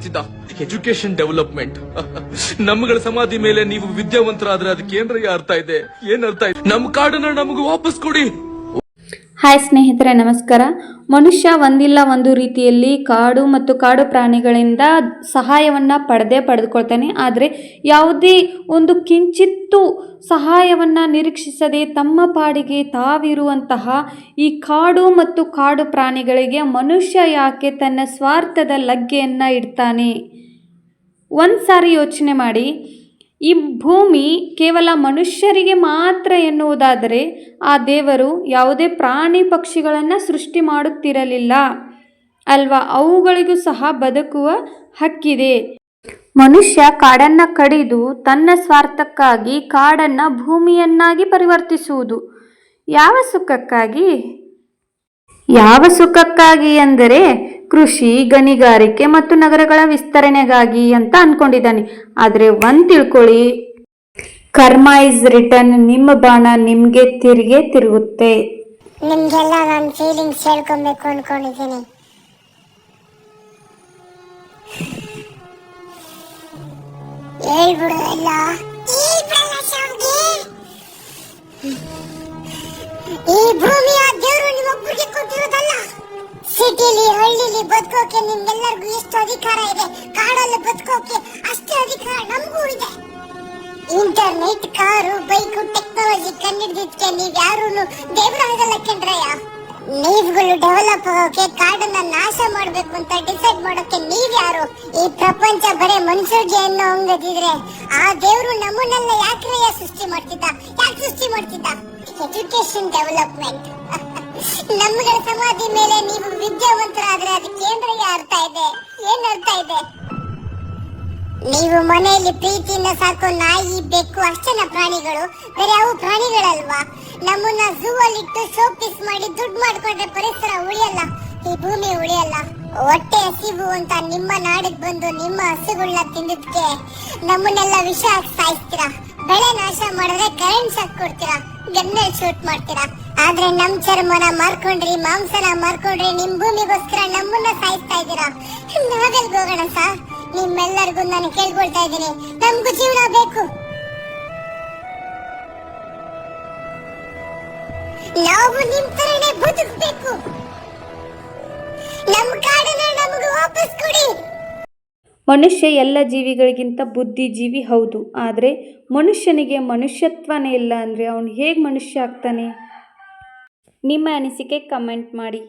ಮಾಡ್ತಿದ್ದ. Education development. ನಮ್ಗಳ ಸಮಾಧಿ ಮೇಲೆ ನೀವು ವಿದ್ಯಾವಂತರಾದ್ರೆ ಅದಕ್ಕೆ ಏನ್ರಯ್ಯ ಅರ್ಥ ಇದೆ? ಏನ್ ಅರ್ಥ ಇದೆ? ನಮ್ ಕಾಡನ್ನ ನಮಗೂ ವಾಪಸ್ ಕೊಡಿ. ಹಾಯ್ ಸ್ನೇಹಿತರೆ, ನಮಸ್ಕಾರ. ಮನುಷ್ಯ ಒಂದಿಲ್ಲ ಒಂದು ರೀತಿಯಲ್ಲಿ ಕಾಡು ಮತ್ತು ಕಾಡು ಪ್ರಾಣಿಗಳಿಂದ ಸಹಾಯವನ್ನು ಪಡೆದುಕೊಳ್ತಾನೆ. ಆದರೆ ಯಾವುದೇ ಒಂದು ಕಿಂಚಿತ್ತು ಸಹಾಯವನ್ನು ನಿರೀಕ್ಷಿಸದೆ ತಮ್ಮ ಪಾಡಿಗೆ ತಾವಿರುವಂತಹ ಈ ಕಾಡು ಮತ್ತು ಕಾಡು ಪ್ರಾಣಿಗಳಿಗೆ ಮನುಷ್ಯ ಯಾಕೆ ತನ್ನ ಸ್ವಾರ್ಥದ ಲಗ್ಗೆಯನ್ನು ಇಡ್ತಾನೆ? ಒಂದು ಸಾರಿ ಯೋಚನೆ ಮಾಡಿ. ಈ ಭೂಮಿ ಕೇವಲ ಮನುಷ್ಯರಿಗೆ ಮಾತ್ರ ಎನ್ನುವುದಾದರೆ ಆ ದೇವರು ಯಾವುದೇ ಪ್ರಾಣಿ ಪಕ್ಷಿಗಳನ್ನು ಸೃಷ್ಟಿ ಮಾಡುತ್ತಿರಲಿಲ್ಲ ಅಲ್ವಾ? ಅವುಗಳಿಗೂ ಸಹ ಬದುಕುವ ಹಕ್ಕಿದೆ. ಮನುಷ್ಯ ಕಾಡನ್ನು ಕಡಿದು ತನ್ನ ಸ್ವಾರ್ಥಕ್ಕಾಗಿ ಕಾಡನ್ನು ಭೂಮಿಯನ್ನಾಗಿ ಪರಿವರ್ತಿಸುವುದು ಯಾವ ಸುಖಕ್ಕಾಗಿ? ಎಂದರೆ ಕೃಷಿ, ಗಣಿಗಾರಿಕೆ ಮತ್ತು ನಗರಗಳ ವಿಸ್ತರಣೆಗಾಗಿ ಅಂತ ಅನ್ಕೊಂಡಿದ್ದಾನೆ. ಆದರೆ ಒಂದು ತಿಳ್ಕೊಳ್ಳಿ, ಕರ್ಮ ಇಸ್ ರಿಟರ್ನ್. ನಿಮ್ಮ ಬಾಣ ನಿಮ್ಗೆ ತಿರುಗುತ್ತೆ. ನಿಮ್ಗೆಲ್ಲ ನನ್ನ ಫೀಲಿಂಗ್ಸ್ ಹೇಳ್ಕೊಬೇಕು ಅನ್ಕೊಂಡಿದ್ದೀನಿ. ಹೇಳ್ಬಿಡು ಎಲ್ಲ. ಈ ಭೂಮಿಯ ದೇವರು ನಿಮ್ಮೊಬ್ಬರಿಗೆ ಕೊಟ್ಟಿರೋದಲ್ಲ. ಸಿಟಿಲಿ, ಹಳ್ಳಿಲಿ ಬದುಕೋಕೆ ನಿಮ್ಗೆಲ್ಲರಿಗೂ ಎಷ್ಟು ಅಧಿಕಾರ ಇದೆ, ಕಾಡಲ್ಲಿ ಬದುಕೋಕೆ ಅಷ್ಟೇ ಅಧಿಕಾರ ನಮಗೂ ಇದೆ. ಇಂಟರ್ನೆಟ್, ಕಾರು, ಬೈಕು, ಟೆಕ್ನಾಲಜಿ ಕಂಡಿದ್ದಕ್ಕೆ ನೀವ್ಯಾರು ದೇವರಾಗಲ್ಲ ಕಣ್ರಯ್ಯ. ನೀವುಗಳು ಡೆವಲಪ್ ಆಗೋಕೆ ಕಾಡನ್ನ ನಾಶ ಮಾಡ್ಬೇಕು ಅಂತ ಡಿಸೈಡ್ ಮಾಡೋಕೆ ನೀವ್ಯಾರು? ಈ ಪ್ರಪಂಚ ಬರೇ ಮನುಷ್ಯರಿಗೆ ಅನ್ನೋ ಹಂಗದಿದ್ರೆ ಆ ದೇವರು ನಮ್ಮನ್ನೆಲ್ಲ ಯಾಕ್ರಯ್ಯ ಸೃಷ್ಟಿ ಮಾಡ್ತಿದ್ದ? Education development. ನಮ್ಗಳ ಸಮಾಧಿ ಮೇಲೆ ನೀವು ವಿದ್ಯಾವಂತರಾದ್ರೆ ಅದಕ್ಕೆ ಏನ್ರಯ್ಯ ಅರ್ಥ ಇದೆ? ಏನ್ ಅರ್ಥ ಇದೆ? ನೀವು ಮನೆಯಲ್ಲಿ ಪ್ರೀತಿಯಿಂದ ಸಾಕೋ ನಾಯಿ, ಬೆಕ್ಕು ಅಷ್ಟೇನ ಪ್ರಾಣಿಗಳು? ಬೇರೆ ಯಾವ ಪ್ರಾಣಿಗಳಲ್ವಾ? ನಮ್ಮನ್ನ ಝೂ ಅಲ್ಲಿ ಇಟ್ಟು ಶೋ ಪೀಸ್ ಮಾಡಿ ದುಡ್ಡು ಮಾಡ್ಕೊಂಡ್ರೆ ಪರಿಸರ ಉಳಿಯಲ್ಲ, ಈ ಭೂಮಿ ಉಳಿಯಲ್ಲ. ಹೊಟ್ಟೆ ಹಸಿವು ಅಂತ ನಿಮ್ಮ ನಾಡಿಗೆ ಬಂದು ನಿಮ್ಮ ಹಸುಗಳನ್ನ ತಿಂದಿದ್ಕೆ ನಮ್ಮನ್ನೆಲ್ಲ ವಿಷ ಹಾಕಿ ಸಾಯಿಸ್ತೀರಾ. ಬೆಳೆ ನಾಶ ಮಾಡಿದ್ರೆ ಕರೆಂಟ್ ಶಾಕ್ ಕೊಡ್ತೀರಾ, ಗನ್ನಲ್ಲಿ ಶೂಟ್ ಮಾಡ್ತೀರಾ. ಆದ್ರೆ ನಮ್ ಚರ್ಮನ ಮಾರ್ಕೊಂಡ್ರಿ, ಮಾಂಸನ ಮಾರ್ಕೊಂಡ್ರಿ, ನಿಮ್ ಭೂಮಿಗೋಸ್ಕರ ನಮ್ಮನ್ನ ಸಾಯಿಸ್ತಾ ಇದ್ದೀರಾ. ನಾವೆಲ್ಗೆ ಹೋಗೋಣ ಸರ್? ನಿಮ್ಮೆಲ್ಲರಿಗೂ ನಾನು ಕೇಳ್ಕೊಳ್ತಾ ಇದ್ದೀನಿ, ನಮ್ಗೂ ಜೀವನ ಬೇಕು. ನಾವು ನಿಮ್ ತರನೇ ಬದುಕಬೇಕು. ನಮ್ ಕಾಡನ್ನ ನಮಗೂ ವಾಪಸ್ ಕೊಡಿ. ಮನುಷ್ಯ ಎಲ್ಲ ಜೀವಿಗಳಿಗಿಂತ ಬುದ್ಧಿಜೀವಿ ಹೌದು. ಆದರೆ ಮನುಷ್ಯನಿಗೆ ಮನುಷ್ಯತ್ವನೇ ಇಲ್ಲ ಅಂದರೆ ಅವನು ಹೇಗೆ ಮನುಷ್ಯ ಆಗ್ತಾನೆ? ನಿಮ್ಮ ಅನಿಸಿಕೆ ಕಮೆಂಟ್ ಮಾಡಿ.